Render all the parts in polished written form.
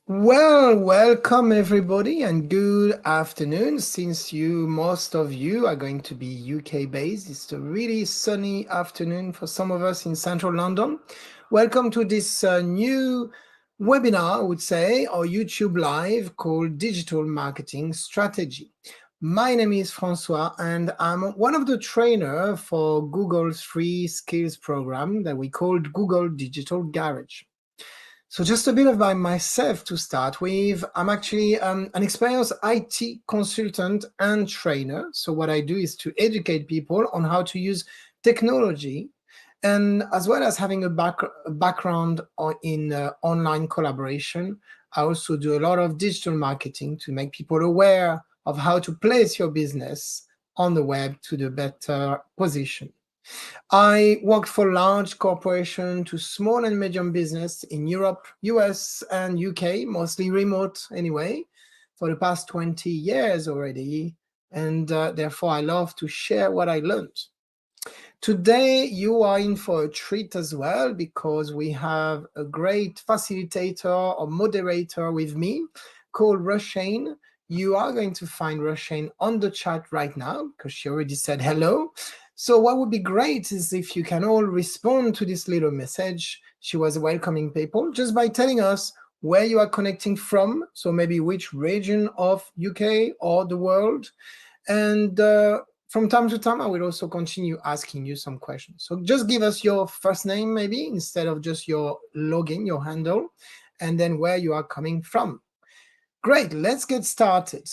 Well, welcome everybody and good afternoon. Since most of you are going to be UK based, it's a really sunny afternoon for some of us in central London. Welcome to this new webinar, I would say, or YouTube live called Digital Marketing Strategy. My name is Francois and I'm one of the trainers for Google's free skills program that we called Google Digital Garage. So just a bit about myself to start with. I'm actually an experienced IT consultant and trainer. So what I do is to educate people on how to use technology, and as well as having a background in online collaboration. I also do a lot of digital marketing to make people aware of how to place your business on the web to the better position. I worked for large corporation to small and medium business in Europe, US, and UK, mostly remote anyway, for the past 20 years already. And therefore, I love to share what I learned. Today, you are in for a treat as well because we have a great facilitator or moderator with me called Roshane. You are going to find Roshane on the chat right now because she already said hello. So what would be great is if you can all respond to this little message. She was welcoming people just by telling us where you are connecting from. So maybe which region of UK or the world. And from time to time, I will also continue asking you some questions. So just give us your first name maybe instead of just your login, your handle, and then where you are coming from. Great, let's get started.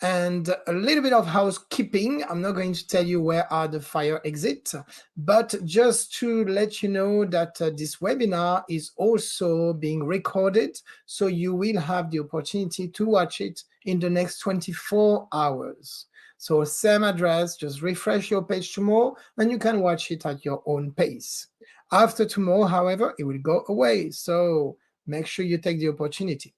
And a little bit of housekeeping. I'm not going to tell you where are the fire exits, but just to let you know that this webinar is also being recorded. So you will have the opportunity to watch it in the next 24 hours. So same address, just refresh your page tomorrow and you can watch it at your own pace. After tomorrow, however, it will go away. So make sure you take the opportunity.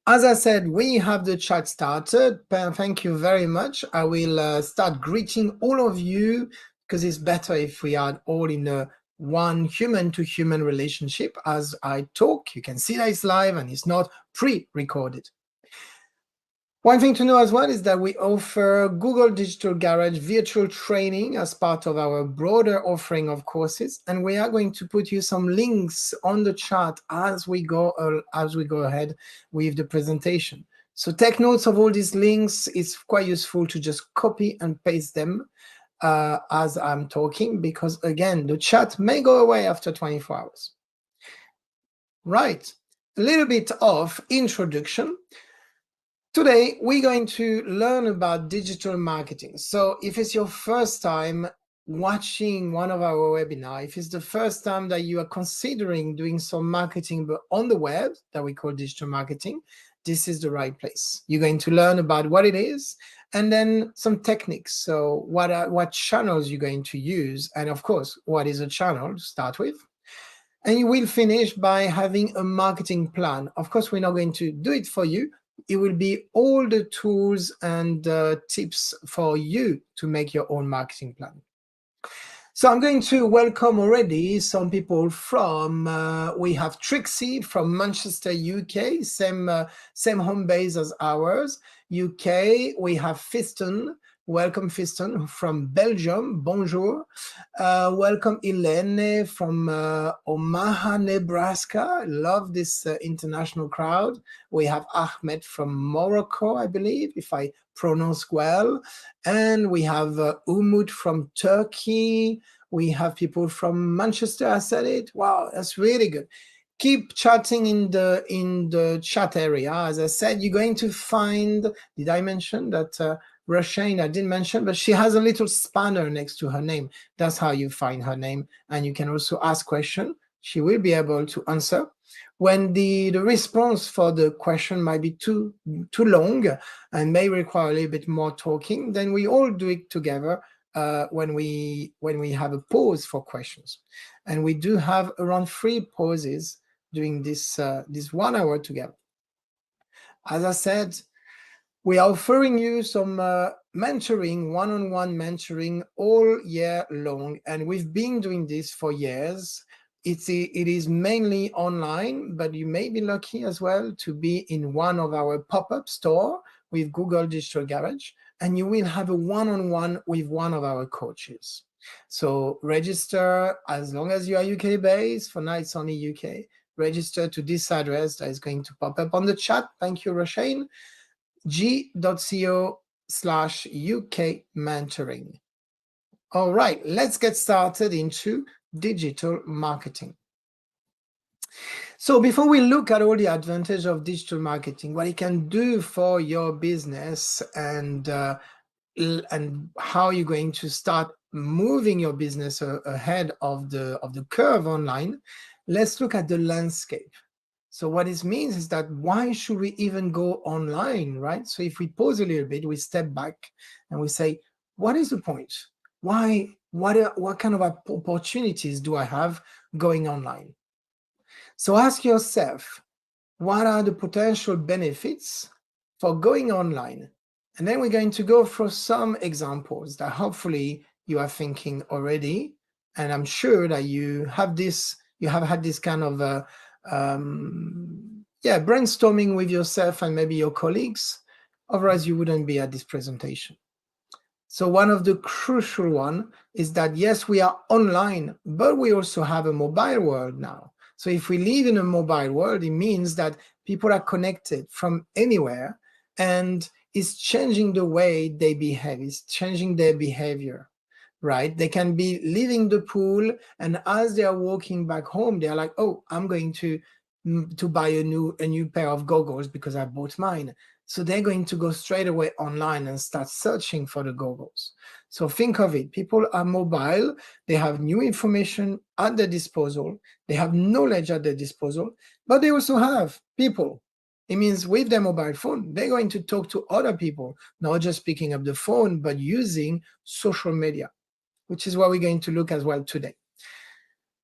As I said, we have the chat started. Thank you very much. I will start greeting all of you because it's better if we are all in a one human-to-human relationship as I talk. You can see that it's live and it's not pre-recorded. One thing to know as well is that we offer Google Digital Garage virtual training as part of our broader offering of courses, and we are going to put you some links on the chat as we go ahead with the presentation. So take notes of all these links. It's quite useful to just copy and paste them as I'm talking, because again, the chat may go away after 24 hours. Right, a little bit of introduction. Today, we're going to learn about digital marketing. So if it's your first time watching one of our webinars, if it's the first time that you are considering doing some marketing but on the web that we call digital marketing, this is the right place. You're going to learn about what it is and then some techniques. So what channels you're going to use, and of course, what is a channel to start with. And you will finish by having a marketing plan. Of course, we're not going to do it for you. It will be all the tools and tips for you to make your own marketing plan. So I'm going to welcome already some people from, we have Trixie from Manchester, UK, same home base as ours. UK, we have Fiston. Welcome, Fiston, from Belgium. Bonjour. Welcome, Elene from Omaha, Nebraska. I love this international crowd. We have Ahmed from Morocco, I believe, if I pronounce well. And we have Umut from Turkey. We have people from Manchester, I said it. Wow, that's really good. Keep chatting in the chat area. As I said, you're going to find, did I mention that Roshane, I didn't mention, but she has a little spanner next to her name. That's how you find her name. And you can also ask questions. She will be able to answer. When the response for the question might be too long and may require a little bit more talking, then we all do it together when we have a pause for questions. And we do have around 3 pauses during this 1 hour together. As I said, we are offering you some mentoring, one-on-one mentoring all year long. And we've been doing this for years. it is mainly online, but you may be lucky as well to be in one of our pop-up store with Google Digital Garage, and you will have a one-on-one with one of our coaches. So register as long as you are UK based. For now, it's only UK. Register to this address that is going to pop up on the chat. Thank you, Roshane. g.co/UK mentoring. All right, let's get started into digital marketing. So before we look at all the advantage of digital marketing, what it can do for your business and how you're going to start moving your business ahead of the curve online, let's look at the landscape. So what this means is that why should we even go online, right? So if we pause a little bit, we step back and we say, what is the point? Why? What kind of opportunities do I have going online? So ask yourself, what are the potential benefits for going online? And then we're going to go through some examples that hopefully you are thinking already. And I'm sure that you have had this kind of brainstorming with yourself and maybe your colleagues. Otherwise, you wouldn't be at this presentation. So one of the crucial one is that, yes, we are online, but we also have a mobile world now. So if we live in a mobile world, it means that people are connected from anywhere, and it's changing the way they behave. It's changing their behavior, right? They can be leaving the pool, and as they are walking back home, they're like, oh, I'm going to buy a new pair of goggles because I bought mine. So they're going to go straight away online and start searching for the goggles. So think of it, people are mobile, they have new information at their disposal, they have knowledge at their disposal, but they also have people. It means with their mobile phone, they're going to talk to other people, not just picking up the phone, but using social media, which is what we're going to look as well today.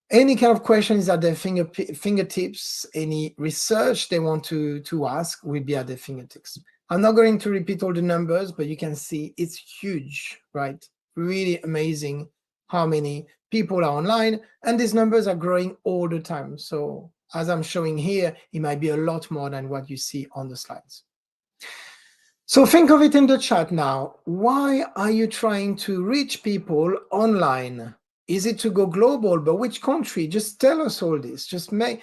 Any kind of questions at their fingertips, any research they want to ask will be at their fingertips. I'm not going to repeat all the numbers, but you can see it's huge, right? Really amazing how many people are online, and these numbers are growing all the time. So as I'm showing here, it might be a lot more than what you see on the slides. So think of it in the chat now. Why are you trying to reach people online? Is it to go global? But which country? Just tell us all this. Just make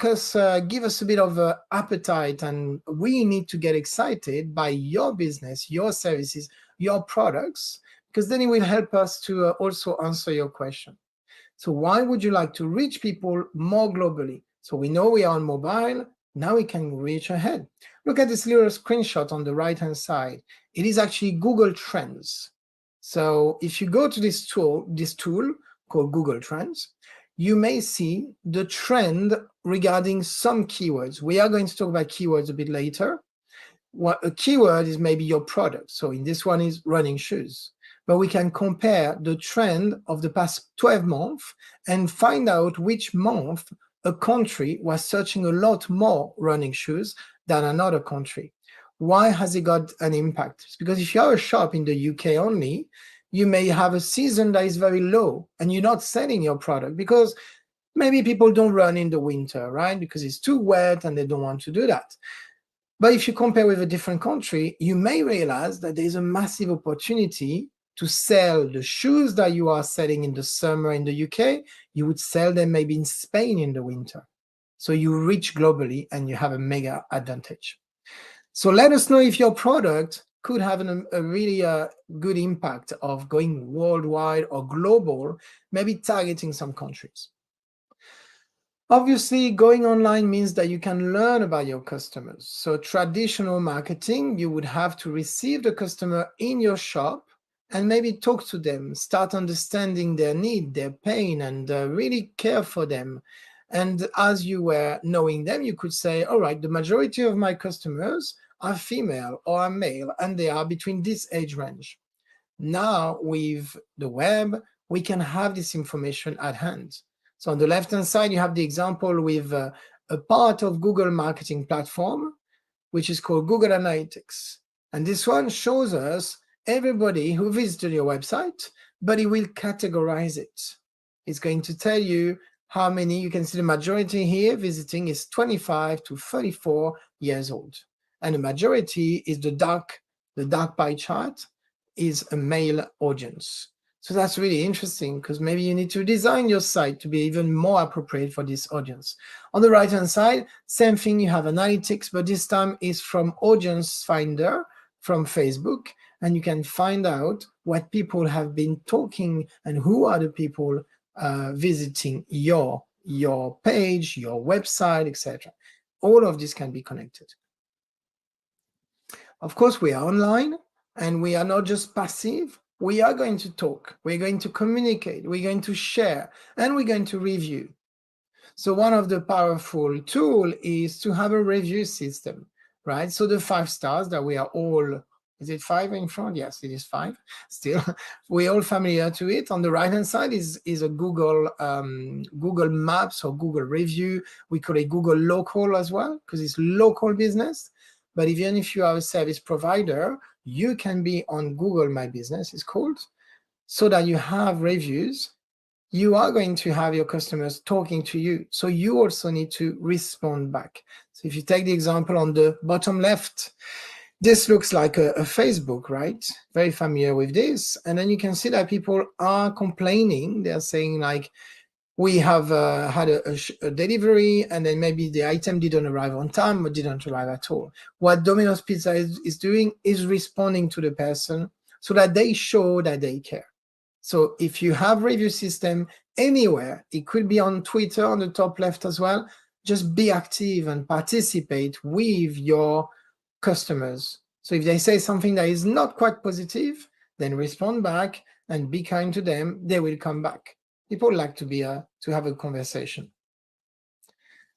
us, give us a bit of appetite, and we need to get excited by your business, your services, your products, because then it will help us to also answer your question. So why would you like to reach people more globally? So we know we are on mobile. Now we can reach ahead. Look at this little screenshot on the right-hand side. It is actually Google Trends. So if you go to this tool called Google Trends, you may see the trend regarding some keywords. We are going to talk about keywords a bit later. What a keyword is maybe your product. So in this one is running shoes. But we can compare the trend of the past 12 months and find out which month a country was searching a lot more running shoes than another country. Why has it got an impact? It's because if you're a shop in the UK only, you may have a season that is very low and you're not selling your product because maybe people don't run in the winter, right? Because it's too wet and they don't want to do that. But if you compare with a different country, you may realize that there's a massive opportunity to sell the shoes that you are selling in the summer in the UK. You would sell them maybe in Spain in the winter. So you reach globally and you have a mega advantage. So let us know if your product could have a really good impact of going worldwide or global, maybe targeting some countries. Obviously, going online means that you can learn about your customers. So traditional marketing, you would have to receive the customer in your shop and maybe talk to them, start understanding their need, their pain, and really care for them. And as you were knowing them, you could say, all right, the majority of my customers are female or are male, and they are between this age range. Now, with the web, we can have this information at hand. So on the left-hand side, you have the example with a part of Google marketing platform, which is called Google Analytics. And this one shows us everybody who visited your website, but it will categorize it. It's going to tell you how many, you can see the majority here visiting is 25 to 34 years old. And the majority is the dark pie chart is a male audience. So that's really interesting because maybe you need to design your site to be even more appropriate for this audience. On the right-hand side, same thing, you have analytics, but this time is from Audience Finder from Facebook, and you can find out what people have been talking and who are the people visiting your page, your website, etc. All of this can be connected. Of course, we are online and we are not just passive. We are going to talk, we're going to communicate, we're going to share, and we're going to review. So one of the powerful tools is to have a review system, right? So the 5 stars that we are all, is it 5 in front? Yes, it is 5 still. We're all familiar to it. On the right-hand side is a Google Maps or Google Review. We call it Google Local as well, because it's local business. But even if you are a service provider, you can be on Google My Business, it's called, so that you have reviews. You are going to have your customers talking to you. So you also need to respond back. So if you take the example on the bottom left, this looks like a Facebook, right? Very familiar with this. And then you can see that people are complaining. They're saying like, we have had a delivery and then maybe the item didn't arrive on time or didn't arrive at all. What Domino's Pizza is doing is responding to the person so that they show that they care. So if you have review system anywhere, it could be on Twitter on the top left as well, just be active and participate with your customers. So if they say something that is not quite positive, then respond back and be kind to them, they will come back. People like to have a conversation.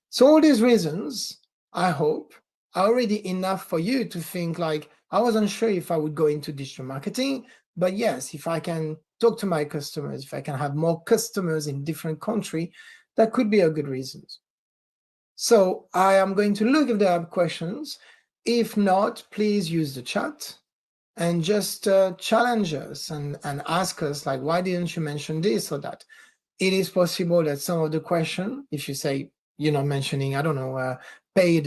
So all these reasons, I hope, are already enough for you to think like, I wasn't sure if I would go into digital marketing, but yes, if I can talk to my customers, if I can have more customers in different countries, that could be a good reason. So I am going to look if there are questions. If not, please use the chat and just challenge us and ask us like, why didn't you mention this or that? It is possible that some of the question, if you say you're not mentioning, I don't know, paid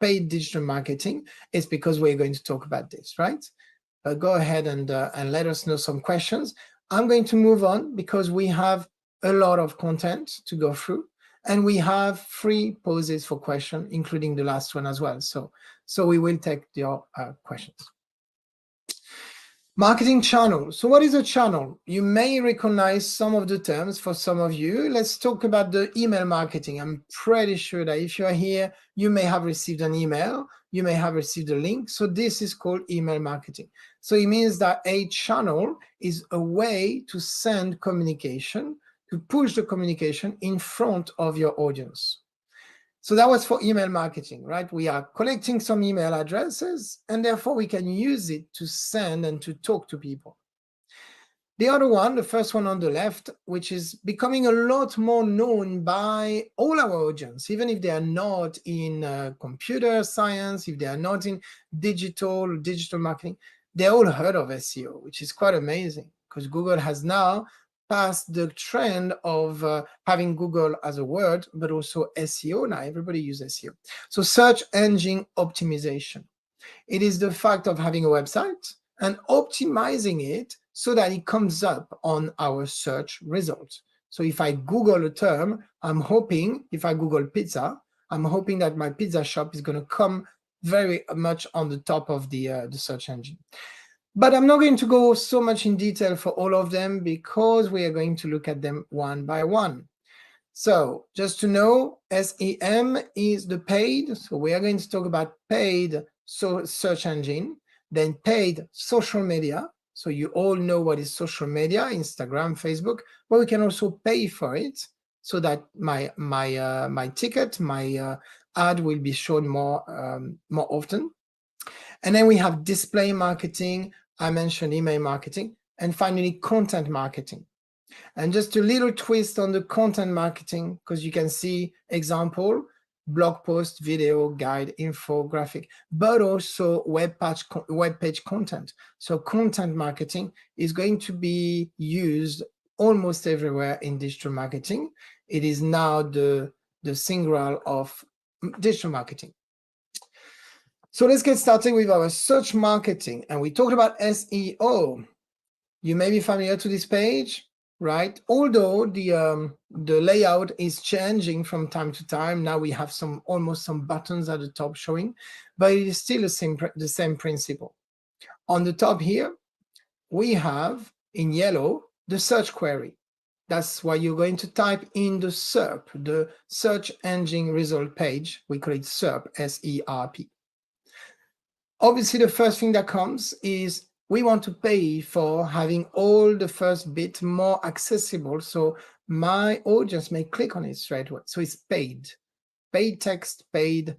digital marketing, it's because we're going to talk about this, right? But go ahead and let us know some questions. I'm going to move on because we have a lot of content to go through, and we have 3 pauses for question, including the last one as well. So we will take your questions. Marketing channel. So what is a channel? You may recognize some of the terms for some of you. Let's talk about the email marketing. I'm pretty sure that if you are here, you may have received an email, you may have received a link. So this is called email marketing. So it means that a channel is a way to send communication, to push the communication in front of your audience. So that was for email marketing, right? We are collecting some email addresses and therefore we can use it to send and to talk to people. The other one, the first one on the left, which is becoming a lot more known by all our audience, even if they are not in computer science, if they are not in digital marketing, they all heard of SEO, which is quite amazing because Google has now past the trend of having Google as a word, but also SEO. Now everybody uses SEO. So search engine optimization. It is the fact of having a website and optimizing it so that it comes up on our search results. So if I Google a term, I'm hoping, if I Google pizza, I'm hoping that my pizza shop is going to come very much on the top of the search engine. But I'm not going to go so much in detail for all of them because we are going to look at them one by one. So just to know, SEM is the paid. So we are going to talk about paid search engine, then paid social media. So you all know what is social media, Instagram, Facebook, but we can also pay for it so that my ticket, my ad will be shown more often. And then we have display marketing. I mentioned email marketing, and finally content marketing. And just a little twist on the content marketing, because you can see example, blog post, video, guide, infographic, but also web page content. So content marketing is going to be used almost everywhere in digital marketing. It is now the single of digital marketing. So let's get started with our search marketing. And we talked about SEO. You may be familiar to this page, right? Although the layout is changing from time to time. Now we have almost some buttons at the top showing, but it is still the same principle. On the top here, we have in yellow the search query. That's why you're going to type in the SERP, the search engine result page. We call it SERP, S-E-R-P. Obviously, the first thing that comes is we want to pay for having all the first bit more accessible, so my audience may click on it straight away. So it's paid text, paid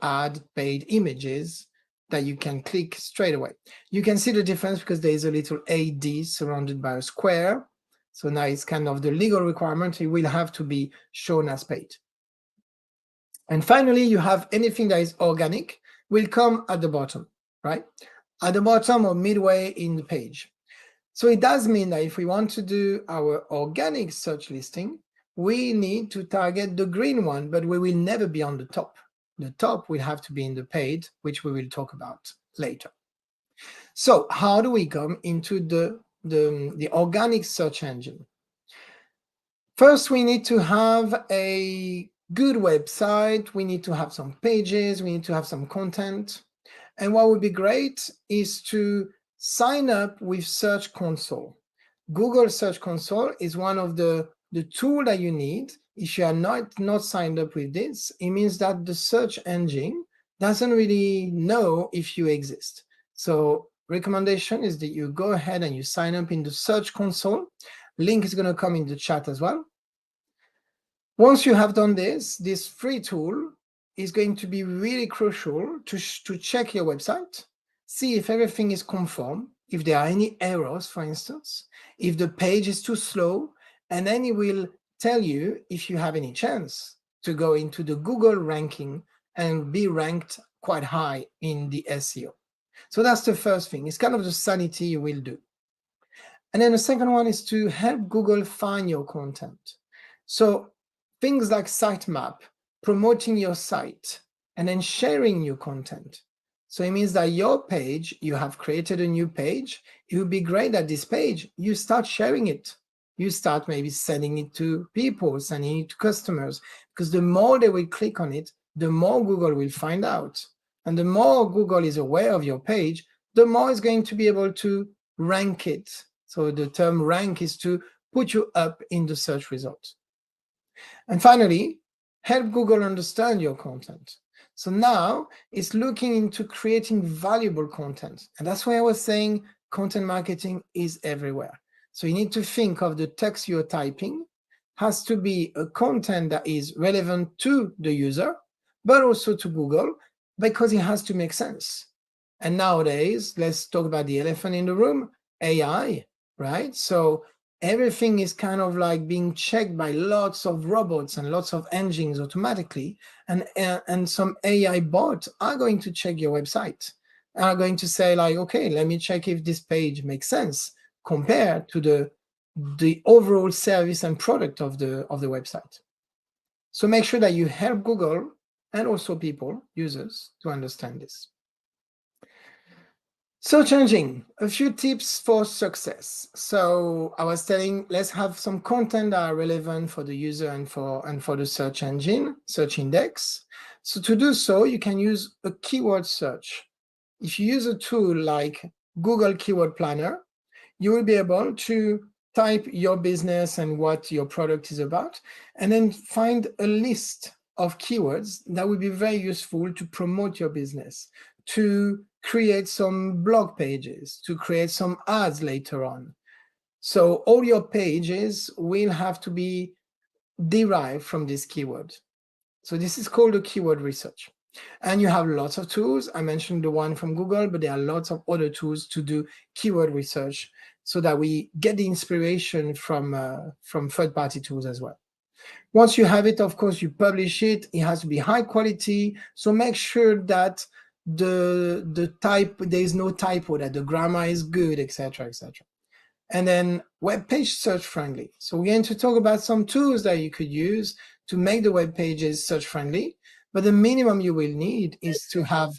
ad, paid images that you can click straight away. You can see the difference because there is a little AD surrounded by a square. So now it's kind of the legal requirement. It will have to be shown as paid. And finally, you have anything that is organic will come at the bottom, right? At the bottom or midway in the page. So it does mean that if we want to do our organic search listing, we need to target the green one, but we will never be on the top. The top will have to be in the paid, which we will talk about later. So how do we come into the organic search engine? First, we need to have a good website. We need to have some pages. We need to have some content. And what would be great is to sign up with Search Console. Google Search Console is one of the tool that you need. If you are not signed up with this, it means that the search engine doesn't really know if you exist. So recommendation is that you go ahead and you sign up in the Search Console. Link is going to come in the chat as well. Once you have done this free tool is going to be really crucial to check your website, see if everything is conform, if there are any errors, for instance, if the page is too slow, and then it will tell you if you have any chance to go into the Google ranking and be ranked quite high in the SEO. So that's the first thing. It's kind of the sanity you will do. And then the second one is to help Google find your content. So things like sitemap, promoting your site, and then sharing new content. So it means that your page, you have created a new page. It would be great that this page, you start sharing it. You start maybe sending it to people, sending it to customers, because the more they will click on it, the more Google will find out. And the more Google is aware of your page, the more it's going to be able to rank it. So the term rank is to put you up in the search results. And finally, help Google understand your content. So now it's looking into creating valuable content. And that's why I was saying content marketing is everywhere. So you need to think of the text you're typing has to be a content that is relevant to the user, but also to Google, because it has to make sense. And nowadays, let's talk about the elephant in the room, AI, right? So everything is kind of like being checked by lots of robots and lots of engines automatically. And some AI bots are going to check your website, are going to say like, okay, let me check if this page makes sense compared to the overall service and product of the website. So make sure that you help Google and also people, users, to understand this. Search engine, a few tips for success. So I was telling, let's have some content that are relevant for the user and for the search engine, search index. So to do so, you can use a keyword search. If you use a tool like Google Keyword Planner, you will be able to type your business and what your product is about, and then find a list of keywords that will be very useful to promote your business, to create some blog pages, to create some ads later on. So all your pages will have to be derived from this keyword. So this is called a keyword research. And you have lots of tools. I mentioned the one from Google, but there are lots of other tools to do keyword research so that we get the inspiration from third-party tools as well. Once you have it, of course, you publish it. It has to be high quality. So make sure that there is no typo, that the grammar is good, etc., etc. And then web page search friendly. So we're going to talk about some tools that you could use to make the web pages search friendly. But the minimum you will need is to have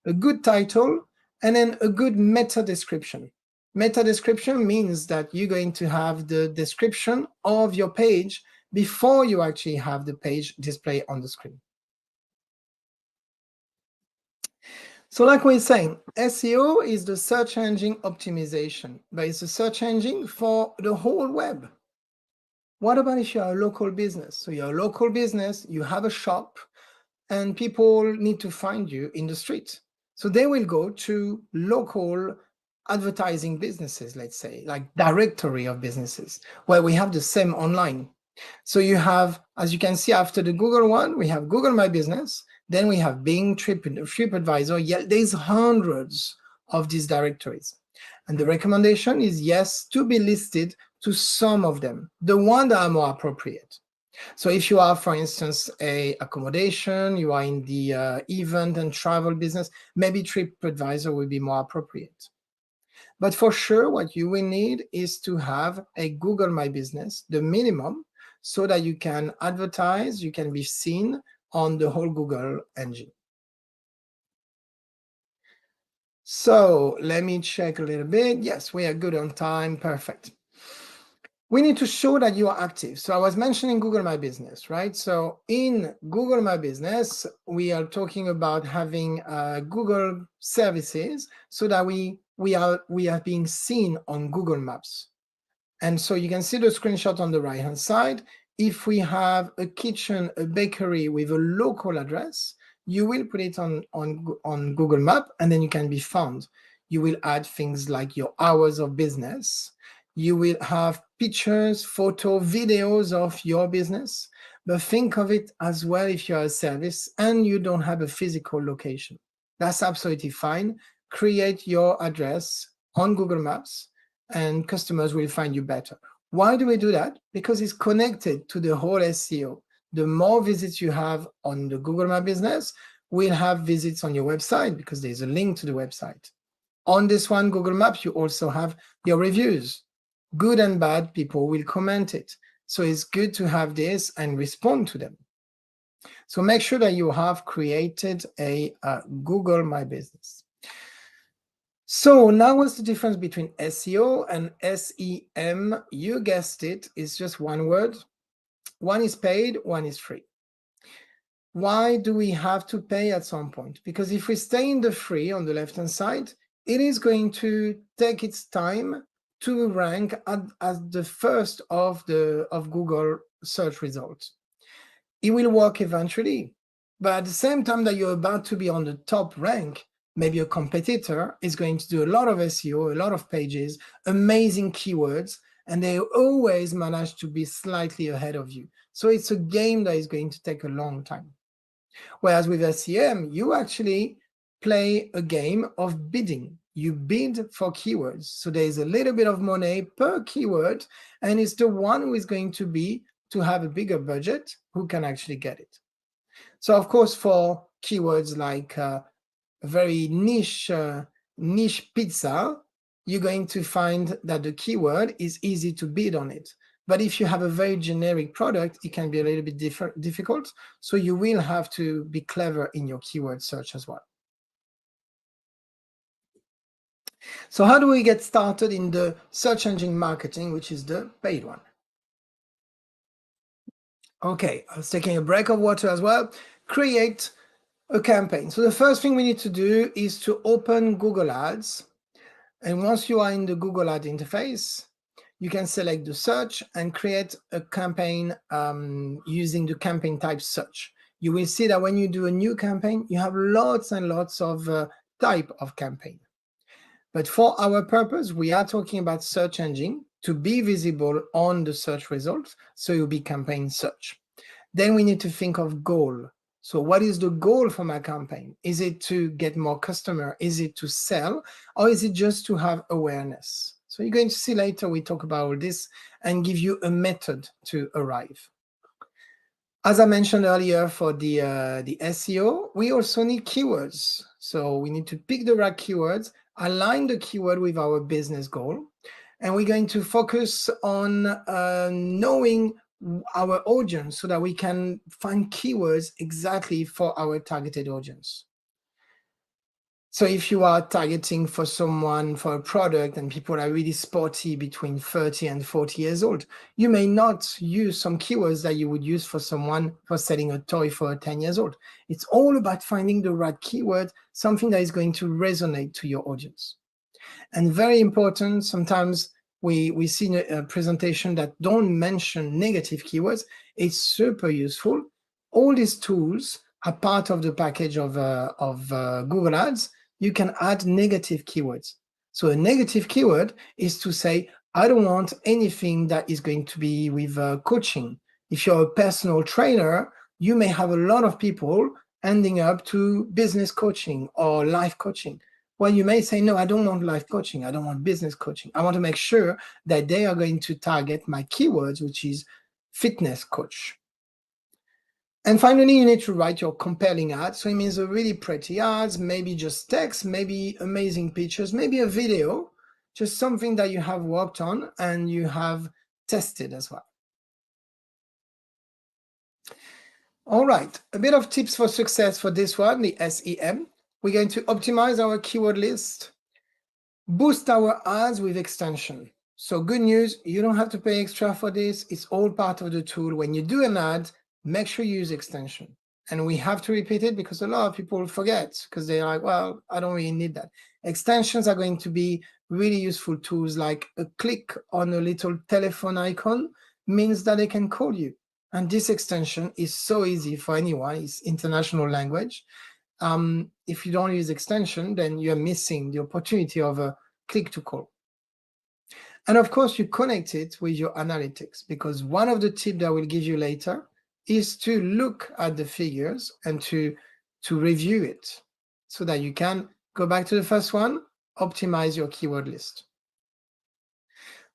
a good title and then a good meta description. Meta description means that you're going to have the description of your page before you actually have the page display on the screen. So like we're saying, SEO is the search engine optimization, but it's a search engine for the whole web. What about if you're a local business? So you're a local business, you have a shop, and people need to find you in the street. So they will go to local advertising businesses, let's say, like directory of businesses, where we have the same online. So you have, as you can see after the Google one, we have Google My Business, then we have Bing, TripAdvisor. Yeah, there's hundreds of these directories. And the recommendation is, yes, to be listed to some of them, the ones that are more appropriate. So if you are, for instance, a accommodation, you are in the event and travel business, maybe TripAdvisor will be more appropriate. But for sure, what you will need is to have a Google My Business, the minimum, so that you can advertise, you can be seen on the whole Google engine. So let me check a little bit. Yes, we are good on time. Perfect. We need to show that you are active. So I was mentioning Google My Business, right? So in Google My Business, we are talking about having Google services so that we are being seen on Google Maps. And so you can see the screenshot on the right-hand side. If we have a kitchen, a bakery with a local address, you will put it on Google Map, and then you can be found. You will add things like your hours of business. You will have pictures, photo, videos of your business. But think of it as well if you're a service and you don't have a physical location. That's absolutely fine. Create your address on Google Maps and customers will find you better. Why do we do that? Because it's connected to the whole SEO. The more visits you have on the Google My Business, will have visits on your website because there's a link to the website. On this one, Google Maps, you also have your reviews. Good and bad, people will comment it. So it's good to have this and respond to them. So make sure that you have created a Google My Business. So now what's the difference between SEO and SEM? You guessed it, it's just one word. One is paid, one is free. Why do we have to pay at some point? Because if we stay in the free on the left-hand side, it is going to take its time to rank as the first of Google search results. It will work eventually, but at the same time that you're about to be on the top rank, maybe a competitor is going to do a lot of SEO, a lot of pages, amazing keywords, and they always manage to be slightly ahead of you. So it's a game that is going to take a long time. Whereas with SEM, you actually play a game of bidding. You bid for keywords. So there's a little bit of money per keyword, and it's the one who is going to have a bigger budget who can actually get it. So of course, for keywords like a very niche pizza, you're going to find that the keyword is easy to bid on it. But if you have a very generic product, it can be a little bit difficult. So you will have to be clever in your keyword search as well. So how do we get started in the search engine marketing, which is the paid one? Okay, I was taking a break of water as well. Create a campaign. So the first thing we need to do is to open Google Ads. And once you are in the Google Ad interface, you can select the search and create a campaign using the campaign type search. You will see that when you do a new campaign, you have lots and lots of type of campaign. But for our purpose, we are talking about search engine to be visible on the search results. So it will be campaign search. Then we need to think of goal. So what is the goal for my campaign? Is it to get more customer? Is it to sell? Or is it just to have awareness? So you're going to see later we talk about all this and give you a method to arrive. As I mentioned earlier for the SEO, we also need keywords. So we need to pick the right keywords, align the keyword with our business goal. And we're going to focus on knowing our audience so that we can find keywords exactly for our targeted audience. So if you are targeting for someone for a product and people are really sporty between 30 and 40 years old, you may not use some keywords that you would use for someone for selling a toy for 10 years old. It's all about finding the right keyword, something that is going to resonate to your audience. And very important, sometimes we see a presentation that don't mention negative keywords. It's super useful. All these tools are part of the package of Google Ads. You can add negative keywords. So a negative keyword is to say, I don't want anything that is going to be with coaching. If you're a personal trainer, you may have a lot of people ending up to business coaching or life coaching. Well, you may say, no, I don't want life coaching. I don't want business coaching. I want to make sure that they are going to target my keywords, which is fitness coach. And finally, you need to write your compelling ads. So it means a really pretty ads, maybe just text, maybe amazing pictures, maybe a video, just something that you have worked on and you have tested as well. All right, a bit of tips for success for this one, the SEM. We're going to optimize our keyword list, boost our ads with extension. So good news, you don't have to pay extra for this. It's all part of the tool. When you do an ad, make sure you use extension. And we have to repeat it because a lot of people forget because they're like, well, I don't really need that. Extensions are going to be really useful tools, like a click on a little telephone icon means that they can call you. And this extension is so easy for anyone. It's international language. If you don't use extension, then you're missing the opportunity of a click to call. And of course, you connect it with your analytics, because one of the tips that I will give you later is to look at the figures and to review it so that you can go back to the first one, optimize your keyword list.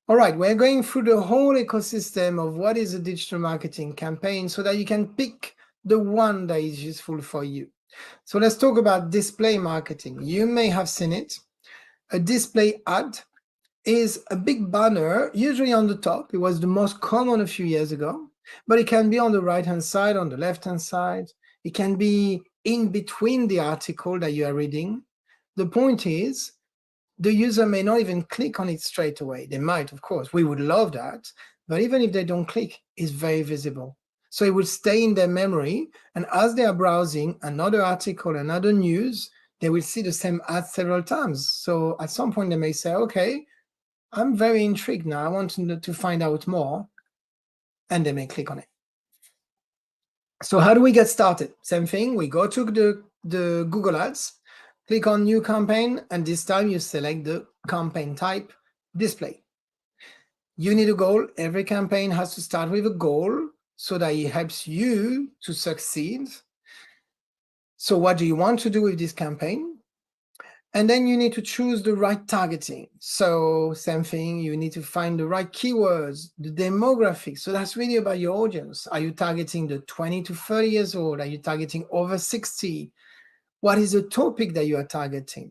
All right, we're going through the whole ecosystem of what is a digital marketing campaign so that you can pick the one that is useful for you. So let's talk about display marketing. You may have seen it. A display ad is a big banner, usually on the top. It was the most common a few years ago, but it can be on the right-hand side, on the left-hand side. It can be in between the article that you are reading. The point is, the user may not even click on it straight away. They might, of course. We would love that. But even if they don't click, it's very visible. So it will stay in their memory. And as they are browsing another article, another news, they will see the same ad several times. So at some point, they may say, OK, I'm very intrigued now. I want to find out more. And they may click on it. So how do we get started? Same thing. We go to the Google Ads. Click on new campaign, and this time you select the campaign type, display. You need a goal. Every campaign has to start with a goal so that it helps you to succeed. So what do you want to do with this campaign? And then you need to choose the right targeting. So same thing, you need to find the right keywords, the demographics. So that's really about your audience. Are you targeting the 20 to 30 years old? Are you targeting over 60? What is the topic that you are targeting?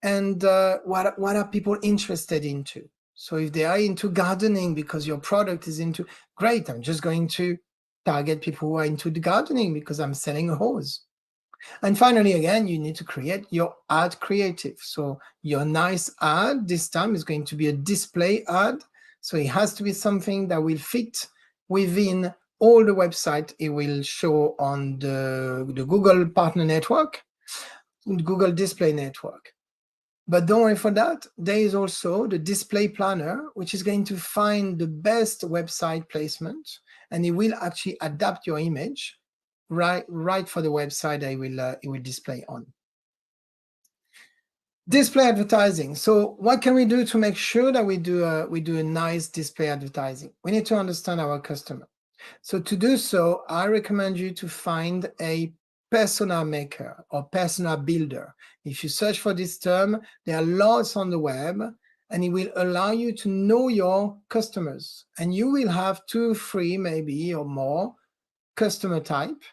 And what are people interested into? So if they are into gardening because your product is into, great, I'm just going to target people who are into the gardening because I'm selling a hose. And finally, again, you need to create your ad creative. So your nice ad this time is going to be a display ad. So it has to be something that will fit within all the website it will show on the Google Partner Network, Google Display Network. But don't worry for that. There is also the Display Planner, which is going to find the best website placement, and it will actually adapt your image right for the website that it will display on. Display advertising. So what can we do to make sure that we do a nice display advertising? We need to understand our customer. So to do so, I recommend you to find a persona maker or persona builder. If you search for this term, there are lots on the web, and it will allow you to know your customers. And you will have 2, 3, maybe, or more customer type,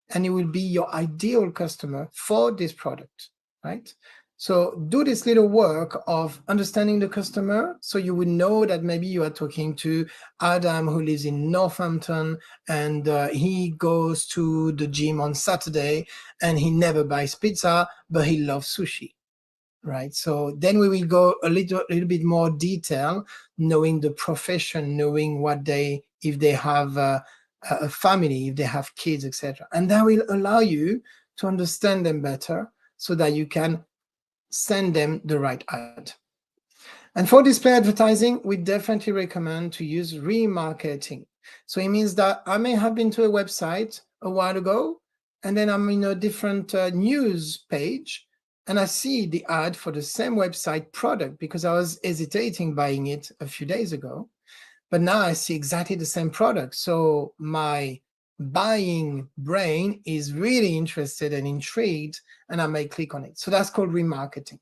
and it will be your ideal customer for this product, right? So do this little work of understanding the customer, so you would know that maybe you are talking to Adam who lives in Northampton, and he goes to the gym on Saturday and he never buys pizza, but he loves sushi. Right. So then we will go a little bit more detail, knowing the profession, knowing what if they have a family, if they have kids, etc. And that will allow you to understand them better so that you can send them the right ad. And for display advertising, we definitely recommend to use remarketing. So it means that I may have been to a website a while ago, and then I'm in a different news page, and I see the ad for the same website product because I was hesitating buying it a few days ago. But now I see exactly the same product. So my buying brain is really interested and intrigued, and I may click on it. So that's called remarketing.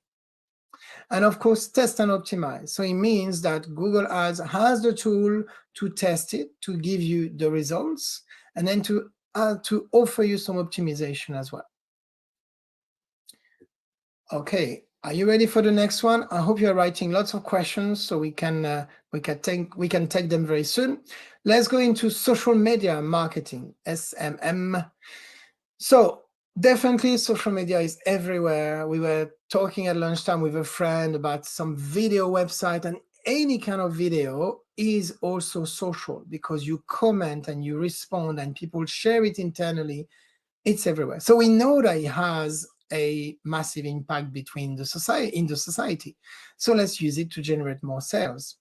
And of course, test and optimize. So it means that Google Ads has the tool to test it, to give you the results, and then to offer you some optimization as well. Okay, are you ready for the next one? I hope you're writing lots of questions so we can take them very soon. Let's go into social media marketing, SMM. So definitely social media is everywhere. We were talking at lunchtime with a friend about some video website, and any kind of video is also social because you comment and you respond and people share it internally. It's everywhere. So we know that it has a massive impact in the society. So let's use it to generate more sales.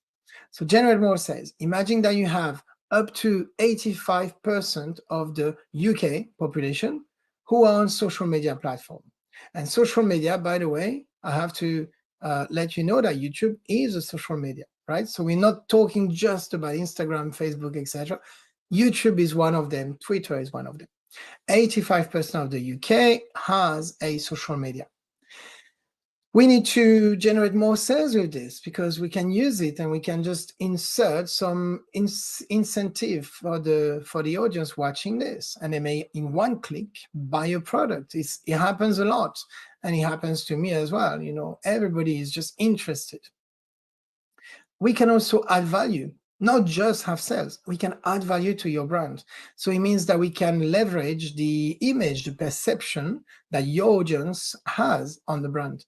So generate more sales. Imagine that you have up to 85% of the UK population who are on social media platform. And social media, by the way, I have to let you know that YouTube is a social media, right? So we're not talking just about Instagram, Facebook, etc. YouTube is one of them. Twitter is one of them. 85% of the UK has a social media. We need to generate more sales with this because we can use it and we can just insert some incentive for the audience watching this, and they may in one click buy a product. It happens a lot, and it happens to me as well. You know, everybody is just interested. We can also add value, not just have sales. We can add value to your brand. So it means that we can leverage the image, the perception that your audience has on the brand.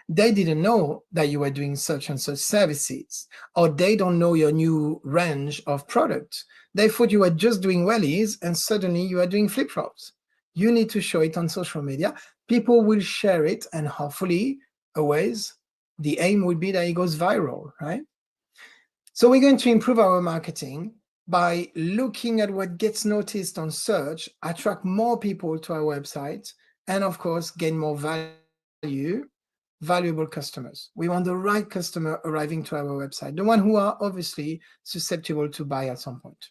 They didn't know that you were doing such and such services, or they don't know your new range of products. They thought you were just doing wellies, and suddenly you are doing flip-flops. You need to show it on social media. People will share it, and hopefully, always, the aim would be that it goes viral, right? So we're going to improve our marketing by looking at what gets noticed on search, attract more people to our website, and of course, gain more valuable customers. We want the right customer arriving to our website, the one who are obviously susceptible to buy at some point.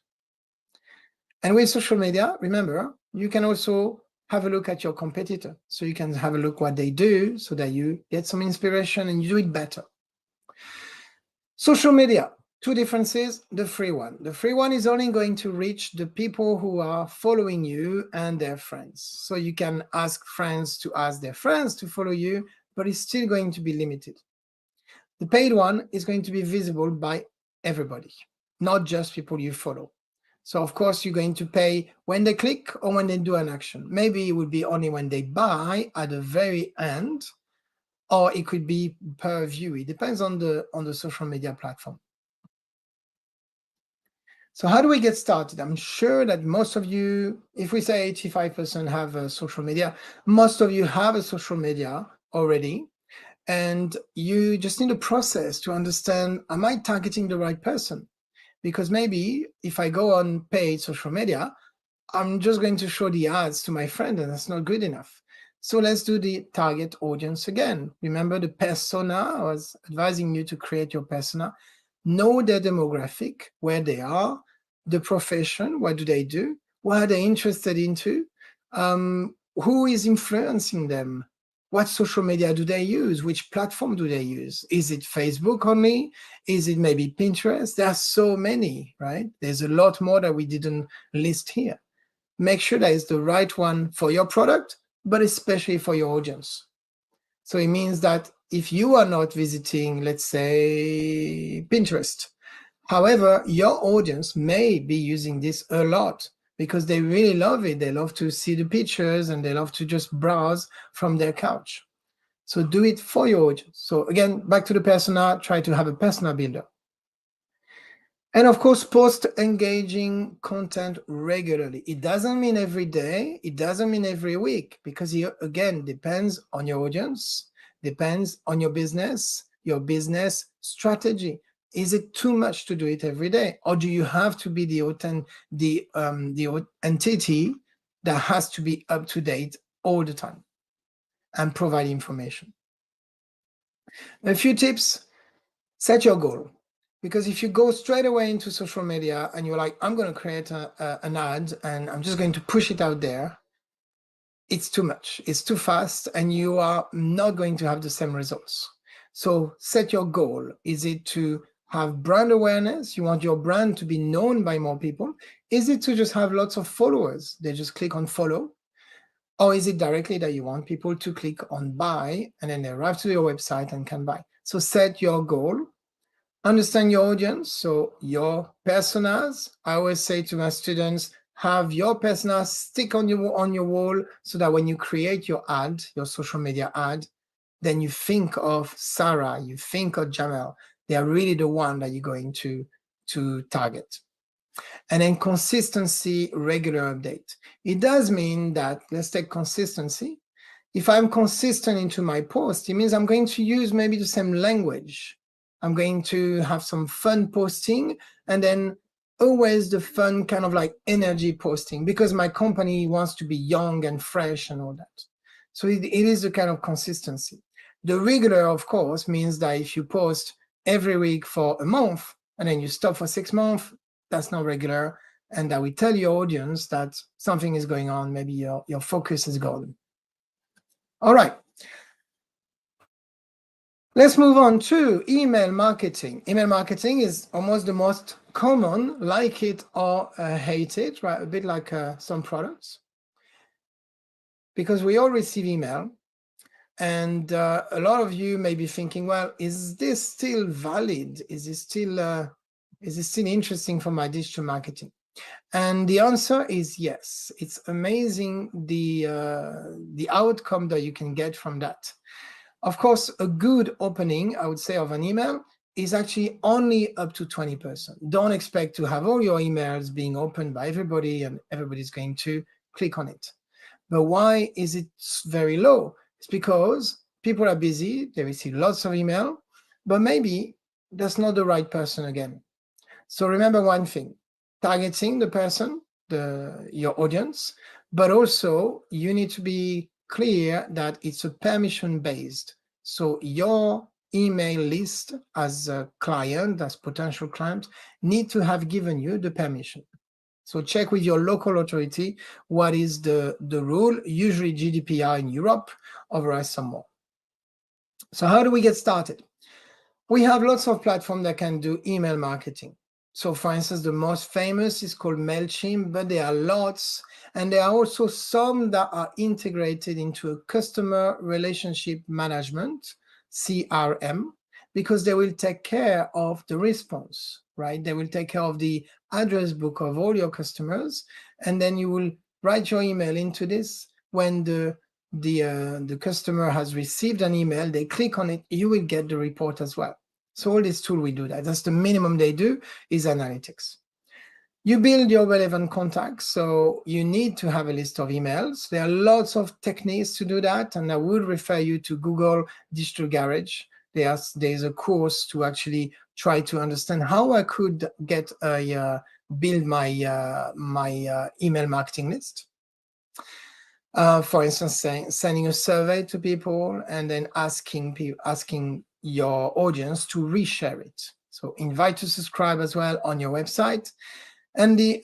And with social media, remember, you can also have a look at your competitor. So you can have a look what they do so that you get some inspiration and you do it better. Social media, two differences. The free one. The free one is only going to reach the people who are following you and their friends. So you can ask friends to ask their friends to follow you, but it's still going to be limited. The paid one is going to be visible by everybody, not just people you follow. So of course, you're going to pay when they click or when they do an action. Maybe it would be only when they buy at the very end, or it could be per view. It depends on the social media platform. So how do we get started? I'm sure that most of you, if we say 85% have a social media, most of you have a social media already, and you just need a process to understand, am I targeting the right person? Because maybe if I go on paid social media, I'm just going to show the ads to my friend, and that's not good enough. So let's do the target audience again. Remember the persona? I was advising you to create your persona. Know their demographic, where they are, the profession, what do they do, what are they interested into, who is influencing them, what social media do they use, which platform do they use, is it Facebook only, is it maybe Pinterest? There are so many, right? There's a lot more that we didn't list here. Make sure that it's the right one for your product, but especially for your audience. So it means that if you are not visiting, let's say, Pinterest, however, your audience may be using this a lot because they really love it. They love to see the pictures and they love to just browse from their couch. So do it for your audience. So again, back to the persona, try to have a persona builder. And of course, post engaging content regularly. It doesn't mean every day, it doesn't mean every week, because it, again, depends on your audience, depends on your business strategy. Is it too much to do it every day? Or do you have to be the entity that has to be up to date all the time and provide information? A few tips: set your goal. Because if you go straight away into social media and you're like, I'm going to create an ad and I'm just going to push it out there, it's too much, it's too fast, and you are not going to have the same results. So set your goal. Is it to have brand awareness? You want your brand to be known by more people? Is it to just have lots of followers? They just click on follow? Or is it directly that you want people to click on buy and then they arrive to your website and can buy? So set your goal. Understand your audience, so your personas. I always say to my students, have your personas stick on your wall so that when you create your ad, your social media ad, then you think of Sarah, you think of Jamel. They are really the one that you're going to target. And then consistency, regular update. It does mean that, let's take consistency. If I'm consistent into my post, it means I'm going to use maybe the same language. I'm going to have some fun posting, and then always the fun kind of like energy posting, because my company wants to be young and fresh and all that. So it is a kind of consistency. The regular, of course, means that if you post every week for a month and then you stop for 6 months, that's not regular. And that will tell your audience that something is going on. Maybe your focus is gone. All right. Let's move on to email marketing. Email marketing is almost the most common, like it or hate it, right? A bit like some products. Because we all receive email, and a lot of you may be thinking, well, is this still valid? Is this still interesting for my digital marketing? And the answer is yes. It's amazing the outcome that you can get from that. Of course, a good opening, I would say, of an email is actually only up to 20%. Don't expect to have all your emails being opened by everybody and everybody's going to click on it. But why is it very low? It's because people are busy, they receive lots of email, but maybe that's not the right person again. So remember one thing: targeting the person, your audience, but also you need to be clear that it's a permission-based. So your email list as a client, as potential client, need to have given you the permission. So check with your local authority what is the rule, usually GDPR in Europe, otherwise some more. So how do we get started? We have lots of platforms that can do email marketing. So for instance, the most famous is called MailChimp, but there are lots. And there are also some that are integrated into a customer relationship management, CRM, because they will take care of the response, right? They will take care of the address book of all your customers. And then you will write your email into this. When the customer has received an email, they click on it, you will get the report as well. So all these tools will do that. That's the minimum they do, is analytics. You build your relevant contacts, so you need to have a list of emails. There are lots of techniques to do that, and I would refer you to Google Digital Garage. There's a course to actually try to understand how I could get build my email marketing list. For instance, sending a survey to people and then asking your audience to reshare it. So invite to subscribe as well on your website. And the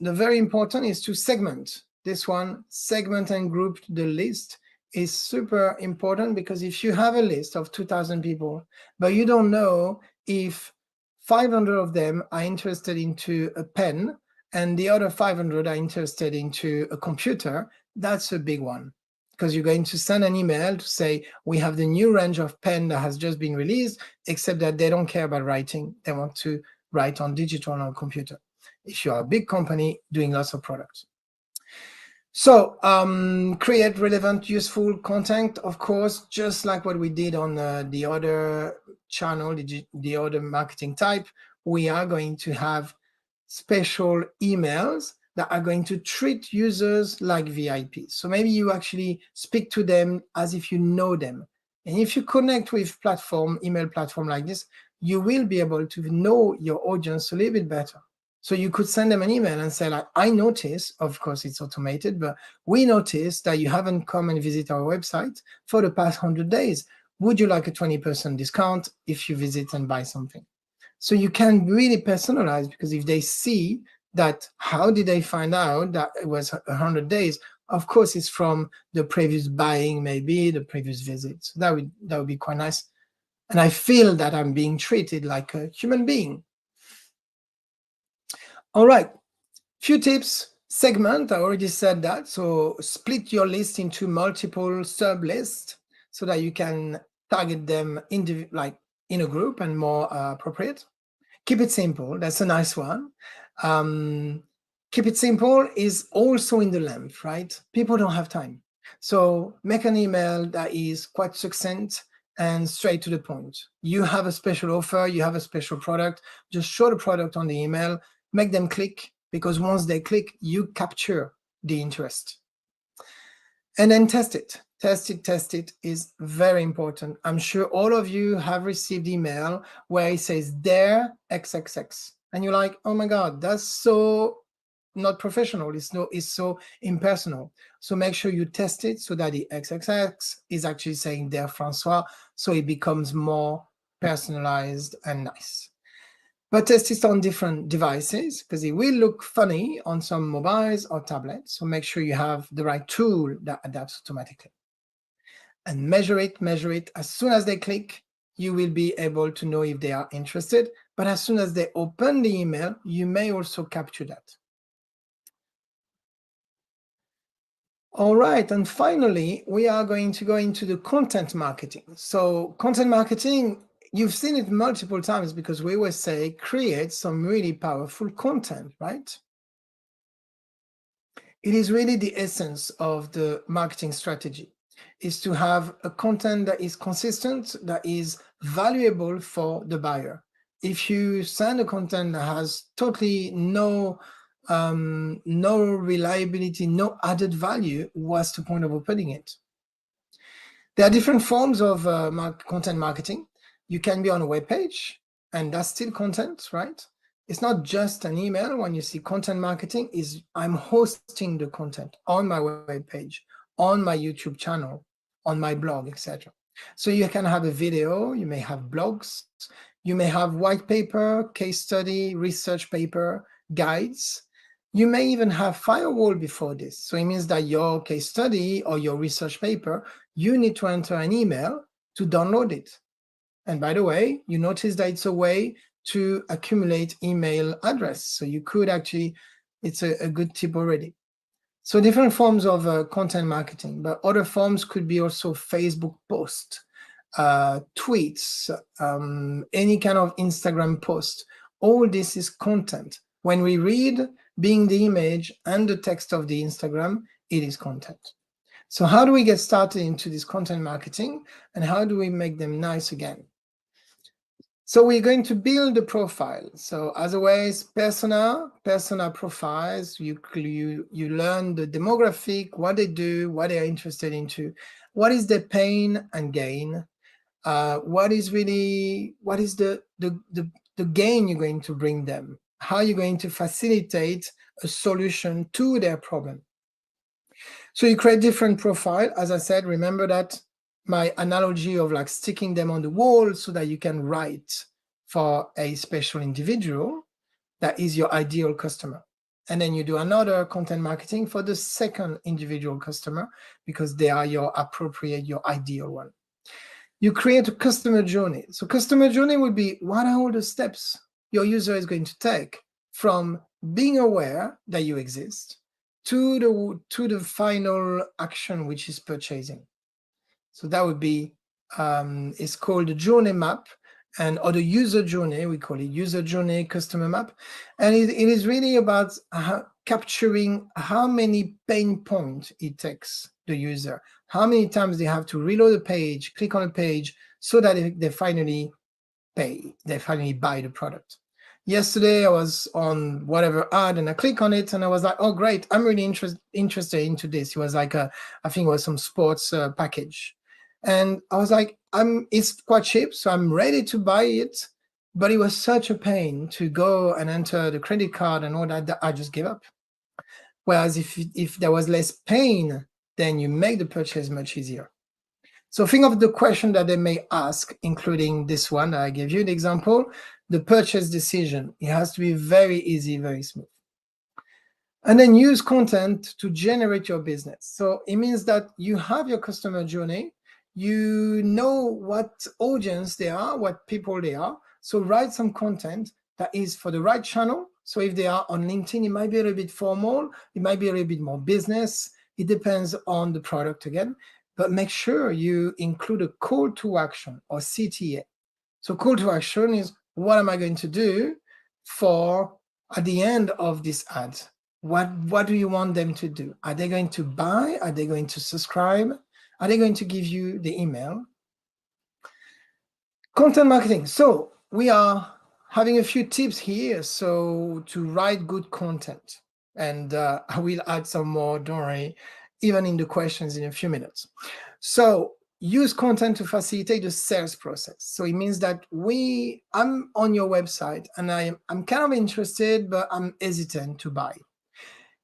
very important is to segment. This one, segment and group the list, is super important, because if you have a list of 2,000 people, but you don't know if 500 of them are interested into a pen and the other 500 are interested into a computer, that's a big one. because you're going to send an email to say, we have the new range of pen that has just been released, except that they don't care about writing. They want to write on digital on a computer. If you are a big company doing lots of products. So create relevant, useful content, of course, just like what we did on the other channel, the other marketing type. We are going to have special emails that are going to treat users like VIPs. So maybe you actually speak to them as if you know them. And if you connect with email platform like this, you will be able to know your audience a little bit better. So you could send them an email and say, like, I notice, of course it's automated, but we noticed that you haven't come and visit our website for the past 100 days. Would you like a 20% discount if you visit and buy something? So you can really personalize, because if they see that, how did they find out that it was 100 days? Of course, it's from the previous buying, maybe the previous visit. So that would be quite nice. And I feel that I'm being treated like a human being. All right, few tips. Segment, I already said that. So split your list into multiple sub lists so that you can target them in a group and more appropriate. Keep it simple. That's a nice one. Keep it simple is also in the length, right? People don't have time. So make an email that is quite succinct and straight to the point. You have a special offer, you have a special product, just show the product on the email, make them click, because once they click, you capture the interest. And then test it. Test it is very important. I'm sure all of you have received email where it says there XXX. And you're like, oh my God, that's so not professional. It's so impersonal. So make sure you test it so that the XXX is actually saying there Francois, so it becomes more personalized and nice. But test it on different devices, because it will look funny on some mobiles or tablets. So make sure you have the right tool that adapts automatically. And measure it. As soon as they click, you will be able to know if they are interested. But as soon as they open the email, you may also capture that. All right, and finally, we are going to go into the content marketing. So content marketing, you've seen it multiple times, because we always say create some really powerful content, right? It is really the essence of the marketing strategy, is to have a content that is consistent, that is valuable for the buyer. If you send a content that has totally no reliability, no added value, what's the point of opening it? There are different forms of content marketing. You can be on a web page, and that's still content, right? It's not just an email. When you see content marketing, is I'm hosting the content on my web page, on my YouTube channel, on my blog, etc. So you can have a video, you may have blogs, you may have white paper, case study, research paper, guides. You may even have firewall before this. So it means that your case study or your research paper, you need to enter an email to download it. And by the way, you notice that it's a way to accumulate email address. So you could actually, it's a good tip already. So different forms of content marketing, but other forms could be also Facebook post, tweets, any kind of Instagram post. All this is content. When we read, being the image and the text of the Instagram, it is content. So how do we get started into this content marketing, and how do we make them nice again? So we're going to build a profile. So as always, persona profiles, you learn the demographic, what they do, what they are interested into, what is their pain and gain, what is the gain you're going to bring them, how you're going to facilitate a solution to their problem. So you create different profile. As I said, remember that my analogy of like sticking them on the wall so that you can write for a special individual that is your ideal customer. And then you do another content marketing for the second individual customer, because they are your ideal one. You create a customer journey. So customer journey would be, what are all the steps your user is going to take from being aware that you exist to the final action, which is purchasing. So that would be, it's called the journey map, or the user journey. We call it user journey customer map. And it is really about capturing how many pain points it takes the user, how many times they have to reload a page, click on a page, so that they finally buy the product. Yesterday I was on whatever ad and I click on it and I was like, oh great, I'm really interested into this. It was like I think it was some sports package. And I was like, it's quite cheap, so I'm ready to buy it. But it was such a pain to go and enter the credit card and all that I just gave up. Whereas if there was less pain, then you make the purchase much easier. So think of the question that they may ask, including this one that I gave you the example, the purchase decision. It has to be very easy, very smooth. And then use content to generate your business. So it means that you have your customer journey, you know what audience they are, what people they are. So write some content that is for the right channel. So if they are on LinkedIn, it might be a little bit formal, it might be a little bit more business. It depends on the product again, but make sure you include a call to action, or CTA. So call to action is, what am I going to do at the end of this ad? What do you want them to do? Are they going to buy? Are they going to subscribe? Are they going to give you the email? Content marketing. So we are having a few tips here. So to write good content, and I will add some more, don't worry, even in the questions in a few minutes. So use content to facilitate the sales process. So it means that I'm on your website and I'm kind of interested, but I'm hesitant to buy.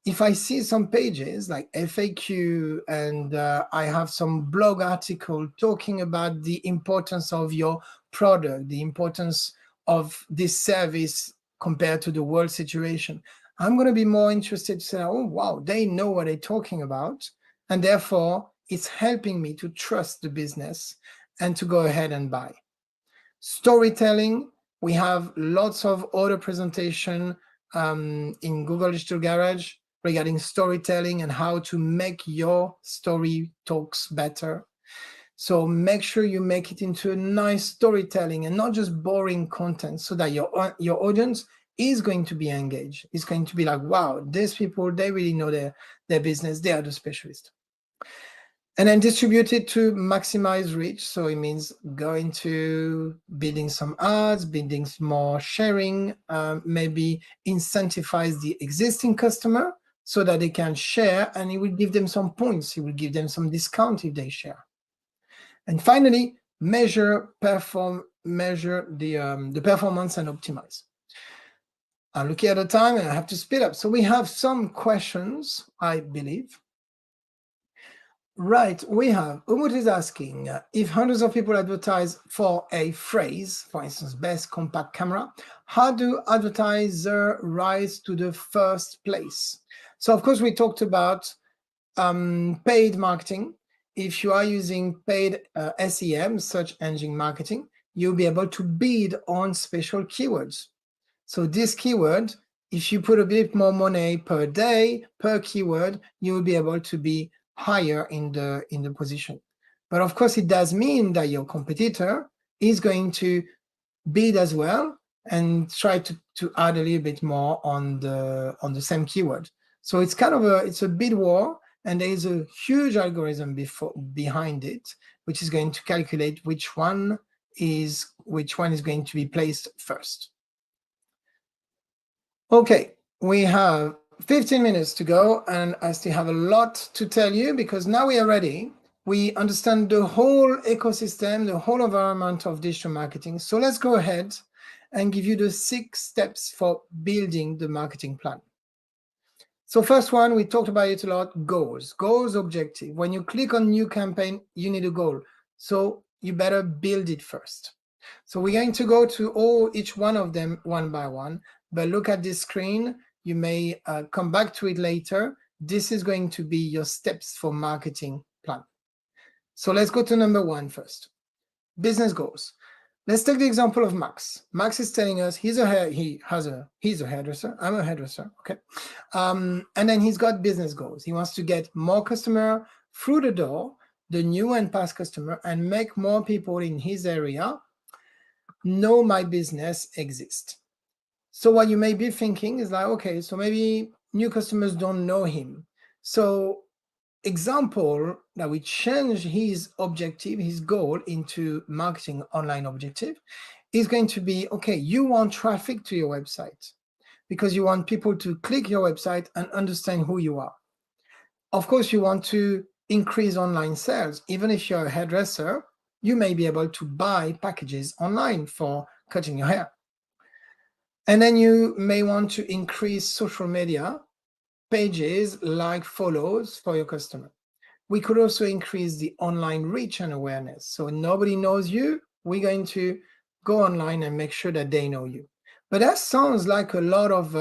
If I see some pages like FAQ and I have some blog article talking about the importance of your product, the importance of this service compared to the world situation, I'm going to be more interested to say, oh, wow, they know what they're talking about. And therefore, it's helping me to trust the business and to go ahead and buy. Storytelling, we have lots of other presentation in Google Digital Garage regarding storytelling and how to make your story talks better. So make sure you make it into a nice storytelling and not just boring content, so that your audience is going to be engaged. It's going to be like, wow, these people, they really know their business. They are the specialist. And then distribute it to maximize reach. So it means going to building some ads, building some more sharing, maybe incentivize the existing customer so that they can share, and it will give them some points. It will give them some discount if they share. And finally, measure the performance and optimize. I'm looking at the time and I have to speed up. So we have some questions, I believe. Right, we have Umut is asking, if hundreds of people advertise for a phrase, for instance, best compact camera, how do advertisers rise to the first place? So of course we talked about paid marketing. If you are using paid SEM, search engine marketing, you'll be able to bid on special keywords. So this keyword, if you put a bit more money per day, per keyword, you will be able to be higher in the position. But of course, it does mean that your competitor is going to bid as well and try to add a little bit more on the same keyword. So it's kind of it's a bid war, and there is a huge algorithm behind it, which is going to calculate which one is going to be placed first. Okay, we have 15 minutes to go, and I still have a lot to tell you, because now we are ready. We understand the whole ecosystem, the whole environment of digital marketing. So let's go ahead and give you the 6 steps for building the marketing plan. So first one, we talked about it a lot, goals, objective. When you click on new campaign, you need a goal. So you better build it first. So we're going to go to each one of them one by one, but look at this screen. You may come back to it later. This is going to be your steps for marketing plan. So let's go to number 1 first. Business goals. Let's take the example of Max. Max is telling us he's a hairdresser. I'm a hairdresser. Okay. And then he's got business goals. He wants to get more customer through the door, the new and past customer, and make more people in his area know my business exists. So what you may be thinking is like, okay, so maybe new customers don't know him. So example that we change his objective, his goal into marketing online objective is going to be, okay, you want traffic to your website because you want people to click your website and understand who you are. Of course, you want to increase online sales. Even if you're a hairdresser, you may be able to buy packages online for cutting your hair. And then you may want to increase social media pages like follows for your customer. We could also increase the online reach and awareness. So nobody knows you, we're going to go online and make sure that they know you. But that sounds like a lot of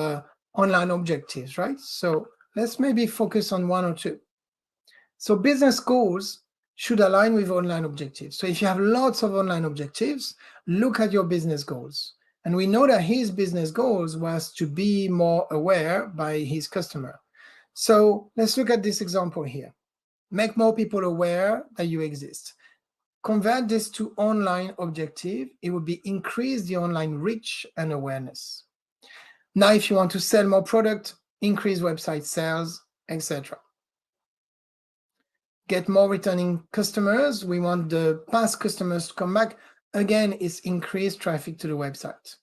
online objectives, right? So let's maybe focus on one or two. So business goals should align with online objectives. So if you have lots of online objectives, look at your business goals. And we know that his business goals was to be more aware by his customer. So let's look at this example here. Make more people aware that you exist. Convert this to online objective. It would be increase the online reach and awareness. Now, if you want to sell more product, increase website sales, etc. Get more returning customers. We want the past customers to come back. Again, it's increased traffic to the website.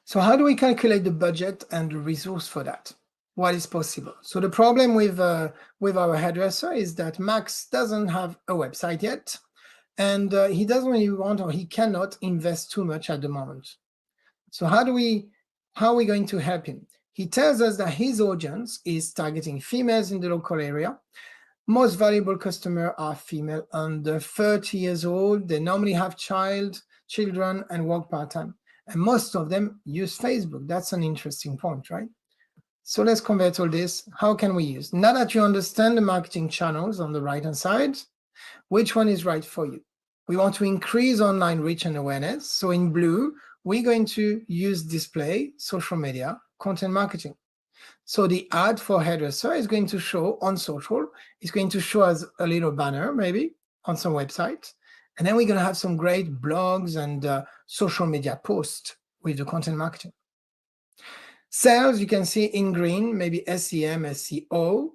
So how do we calculate the budget and the resource for that? What is possible? So the problem with our hairdresser is that Max doesn't have a website yet, and he doesn't really want, or he cannot invest too much at the moment. So how are we going to help him? He tells us that his audience is targeting females in the local area. Most valuable customers are female under 30 years old. They normally have children and work part-time. And most of them use Facebook. That's an interesting point, right? So let's convert all this. How can we use? Now that you understand the marketing channels on the right-hand side, which one is right for you? We want to increase online reach and awareness. So in blue, we're going to use display, social media, content marketing. So the ad for hairdresser is going to show on social. It's going to show as a little banner, maybe, on some website. And then we're going to have some great blogs and social media posts with the content marketing. Sales, you can see in green, maybe SEM, SEO,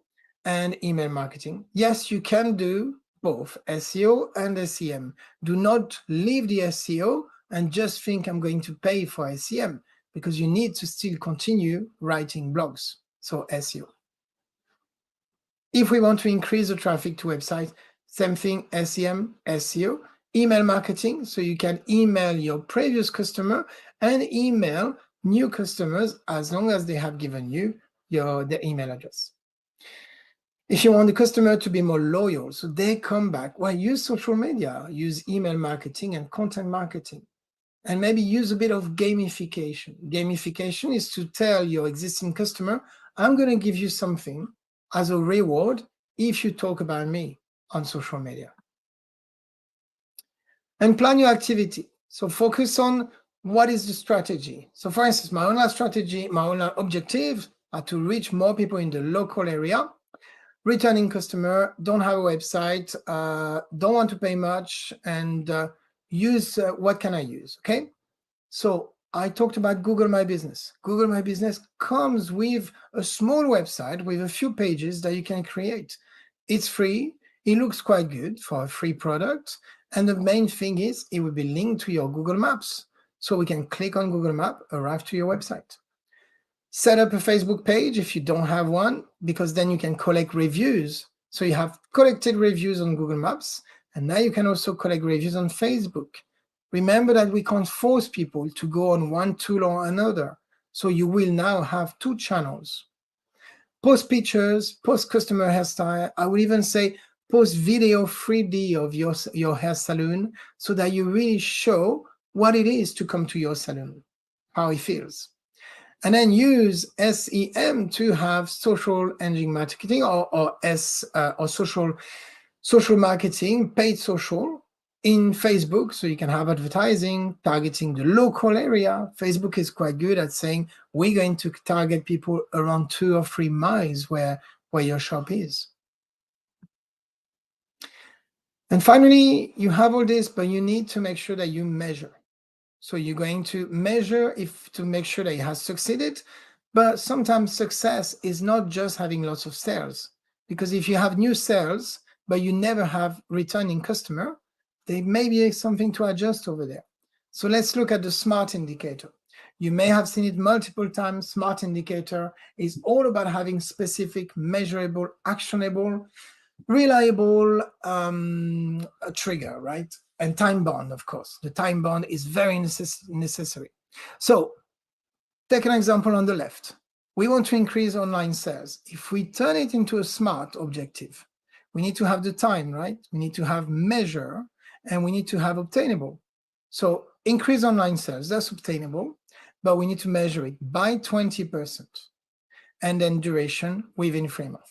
and email marketing. Yes, you can do both SEO and SEM. Do not leave the SEO and just think I'm going to pay for SEM, because you need to still continue writing blogs, so SEO. If we want to increase the traffic to website, same thing, SEM, SEO, email marketing, so you can email your previous customer and email new customers as long as they have given you their email address. If you want the customer to be more loyal, so they come back, well, use social media, use email marketing and content marketing, and maybe use a bit of gamification. Gamification is to tell your existing customer, I'm going to give you something as a reward if you talk about me on social media. And plan your activity. So focus on what is the strategy. So for instance, my online strategy, my online objectives are to reach more people in the local area. Returning customer, don't have a website, don't want to pay much, and use, what can I use, okay? So I talked about Google My Business. Google My Business comes with a small website with a few pages that you can create. It's free, it looks quite good for a free product, and the main thing is it will be linked to your Google Maps. So we can click on Google Map, arrive to your website. Set up a Facebook page if you don't have one, because then you can collect reviews. So you have collected reviews on Google Maps, and now you can also collect reviews on Facebook. Remember that we can't force people to go on one tool or another. So you will now have two channels. Post pictures, post customer hairstyle. I would even say post video 3D of your hair salon, so that you really show what it is to come to your salon, how it feels. And then use SEM to have social engine marketing or social marketing, paid social, in Facebook, so you can have advertising targeting the local area. Facebook is quite good at saying, we're going to target people around 2 or 3 miles where your shop is. And finally, you have all this, but you need to make sure that you measure. So you're going to measure to make sure that it has succeeded. But sometimes success is not just having lots of sales, because if you have new sales, but you never have returning customer, there may be something to adjust over there. So let's look at the SMART indicator. You may have seen it multiple times. SMART indicator is all about having specific, measurable, actionable, reliable trigger, right? And time bound, of course. The time bound is very necessary. So take an example on the left. We want to increase online sales. If we turn it into a SMART objective, we need to have the time, right? We need to have measure, and we need to have obtainable. So increase online sales, that's obtainable, but we need to measure it by 20%. And then duration within 3 months.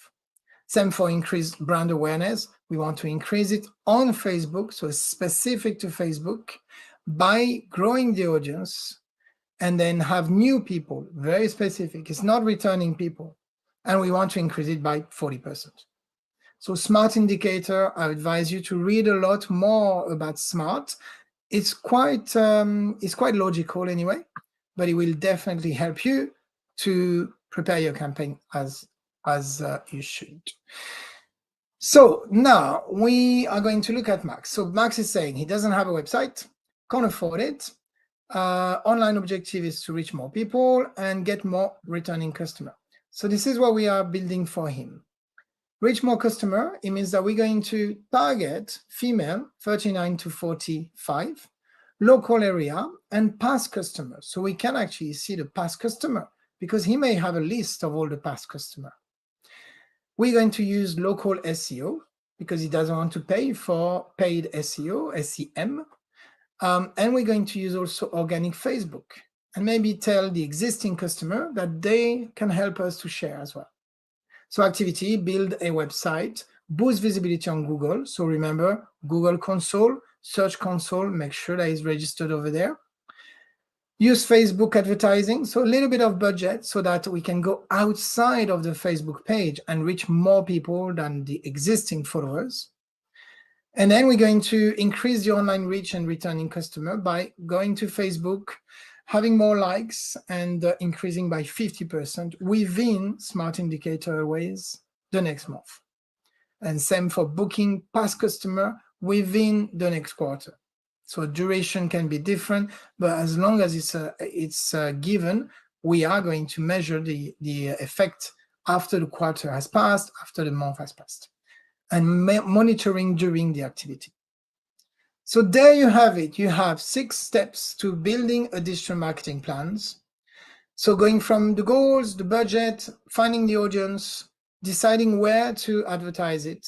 Same for increased brand awareness. We want to increase it on Facebook, so specific to Facebook, by growing the audience, and then have new people, very specific. It's not returning people. And we want to increase it by 40%. So SMART indicator, I advise you to read a lot more about SMART. It's quite logical anyway, but it will definitely help you to prepare your campaign as you should. So now we are going to look at Max. So Max is saying he doesn't have a website, can't afford it. Online objective is to reach more people and get more returning customer. So this is what we are building for him. Reach more customer, it means that we're going to target female 39 to 45, local area, and past customers. So we can actually see the past customer because he may have a list of all the past customer. We're going to use local SEO because he doesn't want to pay for paid SEO, SEM. And we're going to use also organic Facebook and maybe tell the existing customer that they can help us to share as well. So activity, build a website, boost visibility on Google. So remember, Google Console, Search Console, make sure that it's registered over there. Use Facebook advertising, so a little bit of budget so that we can go outside of the Facebook page and reach more people than the existing followers. And then we're going to increase the online reach and returning customer by going to Facebook, having more likes, and increasing by 50% within SMART indicator ways the next month. And same for booking past customer within the next quarter. So duration can be different, but as long as it's given, we are going to measure the effect after the quarter has passed, after the month has passed, and monitoring during the activity. So there you have it. You have 6 steps to building a digital marketing plans. So going from the goals, the budget, finding the audience, deciding where to advertise it,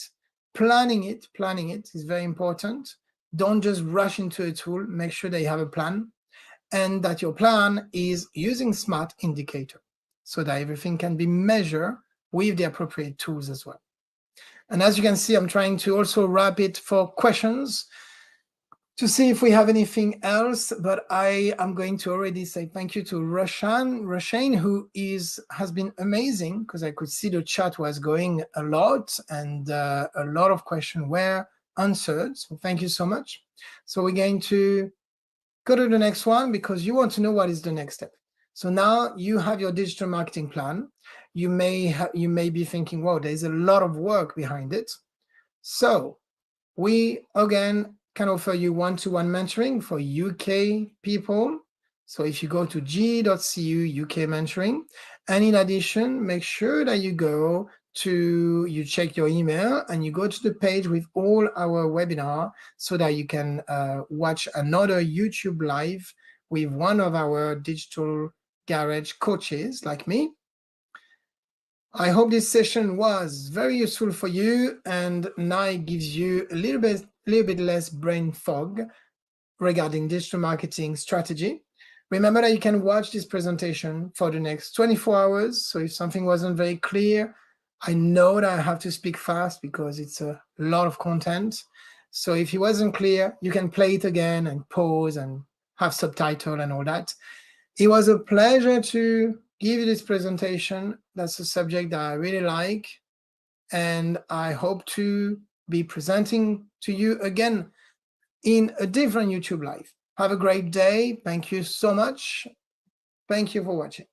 planning it is very important. Don't just rush into a tool. Make sure that you have a plan and that your plan is using SMART indicator so that everything can be measured with the appropriate tools as well. And as you can see, I'm trying to also wrap it for questions to see if we have anything else, but I am going to already say thank you to Roshan, who has been amazing because I could see the chat was going a lot and a lot of questions were answered. So thank you so much. So we're going to go to the next one because you want to know what is the next step. So now you have your digital marketing plan. You may be thinking, wow, there's a lot of work behind it. So we again can offer you one-to-one mentoring for UK people. So if you go to ge.cu UK mentoring, and in addition, make sure that you check your email and you go to the page with all our webinar so that you can watch another YouTube live with one of our digital garage coaches like me. I hope this session was very useful for you and now it gives you a little bit less brain fog regarding digital marketing strategy. Remember that you can watch this presentation for the next 24 hours. So if something wasn't very clear, I know that I have to speak fast because it's a lot of content. So if it wasn't clear, you can play it again and pause and have subtitle and all that. It was a pleasure to give you this presentation. That's a subject that I really like, and I hope to be presenting to you again in a different YouTube live. Have a great day. Thank you so much. Thank you for watching.